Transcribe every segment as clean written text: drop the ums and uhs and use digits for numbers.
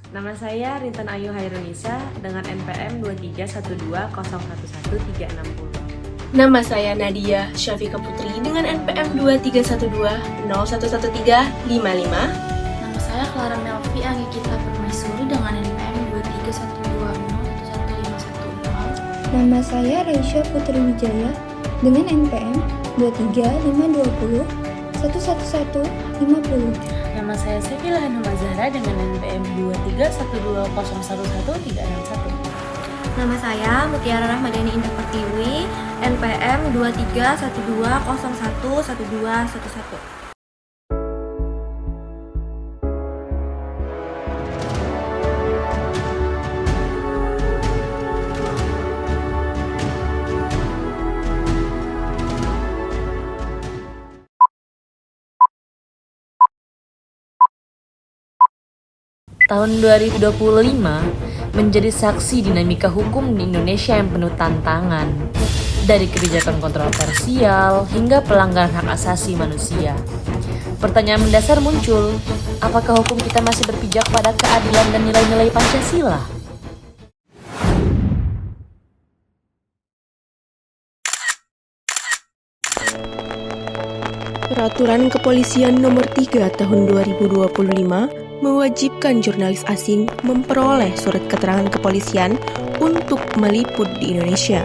Nama saya Rintan Ayu Hairunisa dengan NPM 23120111360. Nama saya Nadia Syafika Putri dengan NPM 23120111355. Nama saya Clara Melvi Agikita Permaisuri dengan NPM 23120111510. Nama saya Raisya Putri Wijaya dengan NPM 23520 Nama saya Sevilla Hanuma Zahra dengan NPM 23120111361. Nama saya Mutiara Rahmadani Indah Pertiwi, NPM 2312011211. Tahun 2025 menjadi saksi dinamika hukum di Indonesia yang penuh tantangan. Dari kebijakan kontroversial hingga pelanggaran hak asasi manusia. Pertanyaan mendasar muncul, apakah hukum kita masih berpijak pada keadilan dan nilai-nilai Pancasila? Peraturan Kepolisian Nomor 3 Tahun 2025 mewajibkan jurnalis asing memperoleh surat keterangan kepolisian untuk meliput di Indonesia.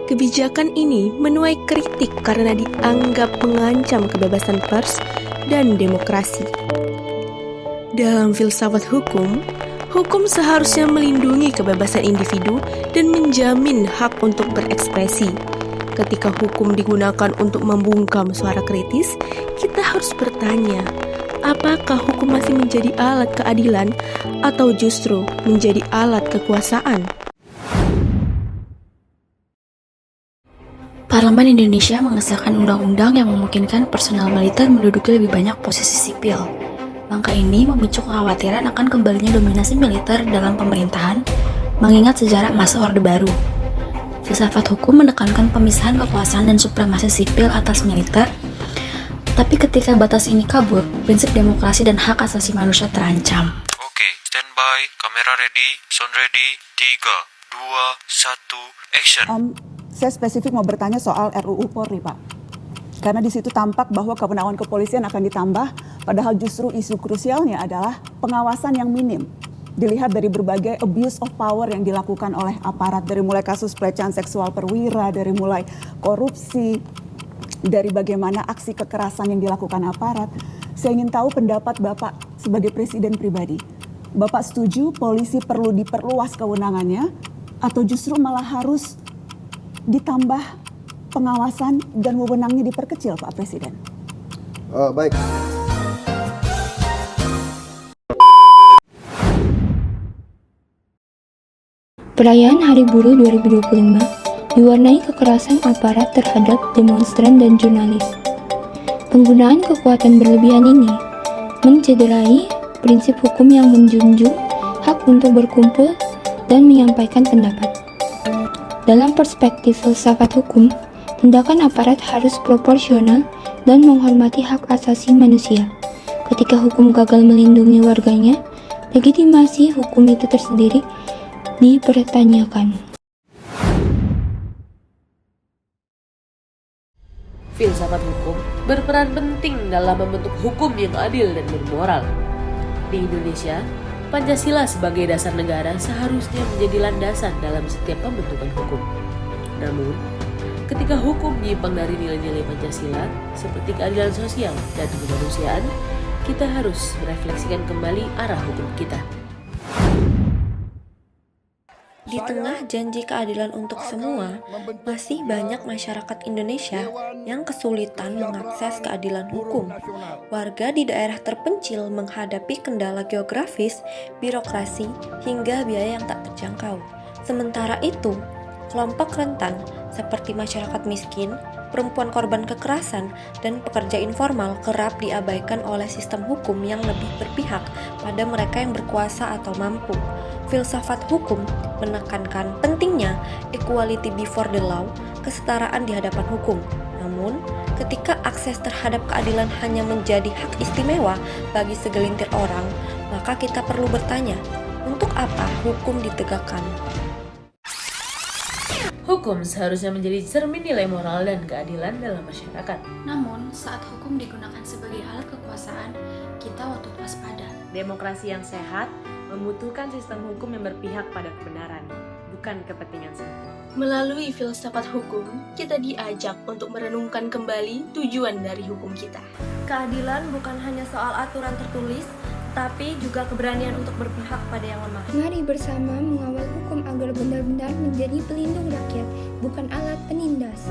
Kebijakan ini menuai kritik karena dianggap mengancam kebebasan pers dan demokrasi. Dalam filsafat hukum, hukum seharusnya melindungi kebebasan individu dan menjamin hak untuk berekspresi. Ketika hukum digunakan untuk membungkam suara kritis, kita harus bertanya, apakah hukum masih menjadi alat keadilan atau justru menjadi alat kekuasaan? Parlemen Indonesia mengesahkan undang-undang yang memungkinkan personel militer menduduki lebih banyak posisi sipil. Langkah ini memicu kekhawatiran akan kembalinya dominasi militer dalam pemerintahan, mengingat sejarah masa Orde Baru. Filsafat hukum menekankan pemisahan kekuasaan dan supremasi sipil atas militer, tapi ketika batas ini kabur, prinsip demokrasi dan hak asasi manusia terancam. Oke, standby, kamera ready, sound ready, 3, 2, 1, action. Saya spesifik mau bertanya soal RUU Polri, Pak. Karena di situ tampak bahwa kewenangan kepolisian akan ditambah, padahal justru isu krusialnya adalah pengawasan yang minim. Dilihat dari berbagai abuse of power yang dilakukan oleh aparat, dari mulai kasus pelecehan seksual perwira, dari mulai korupsi, dari bagaimana aksi kekerasan yang dilakukan aparat. Saya ingin tahu pendapat Bapak sebagai presiden pribadi. Bapak setuju polisi perlu diperluas kewenangannya atau justru malah harus ditambah pengawasan dan wewenangnya diperkecil, Pak Presiden? Baik. Perayaan Hari Buruh 2025 diwarnai kekerasan aparat terhadap demonstran dan jurnalis. Penggunaan kekuatan berlebihan ini mencederai prinsip hukum yang menjunjung hak untuk berkumpul dan menyampaikan pendapat. Dalam perspektif filsafat hukum, tindakan aparat harus proporsional dan menghormati hak asasi manusia. Ketika hukum gagal melindungi warganya, legitimasi hukum itu tersendiri dipertanyakan. Filsafat hukum berperan penting dalam membentuk hukum yang adil dan bermoral. Di Indonesia, Pancasila sebagai dasar negara seharusnya menjadi landasan dalam setiap pembentukan hukum. Namun, ketika hukum menyimpang dari nilai-nilai Pancasila seperti keadilan sosial dan kemanusiaan, kita harus merefleksikan kembali arah hukum kita. Di tengah janji keadilan untuk semua, masih banyak masyarakat Indonesia yang kesulitan mengakses keadilan hukum. Warga di daerah terpencil menghadapi kendala geografis, birokrasi, hingga biaya yang tak terjangkau. Sementara itu, kelompok rentan seperti masyarakat miskin, perempuan korban kekerasan, dan pekerja informal kerap diabaikan oleh sistem hukum yang lebih berpihak pada mereka yang berkuasa atau mampu. Filsafat hukum menekankan pentingnya equality before the law, kesetaraan di hadapan hukum. Namun, ketika akses terhadap keadilan hanya menjadi hak istimewa bagi segelintir orang, maka maka kita perlu bertanya, untuk apa hukum ditegakkan? Hukum seharusnya menjadi cermin nilai moral dan keadilan dalam masyarakat. Namun, saat hukum digunakan sebagai alat kekuasaan, kita patut waspada. Demokrasi yang sehat membutuhkan sistem hukum yang berpihak pada kebenaran, bukan kepentingan semata. Melalui filsafat hukum, kita diajak untuk merenungkan kembali tujuan dari hukum kita. Keadilan bukan hanya soal aturan tertulis, tapi juga keberanian untuk berpihak pada yang lemah. Mari bersama mengawal hukum agar benar-benar menjadi pelindung rakyat, bukan alat penindas.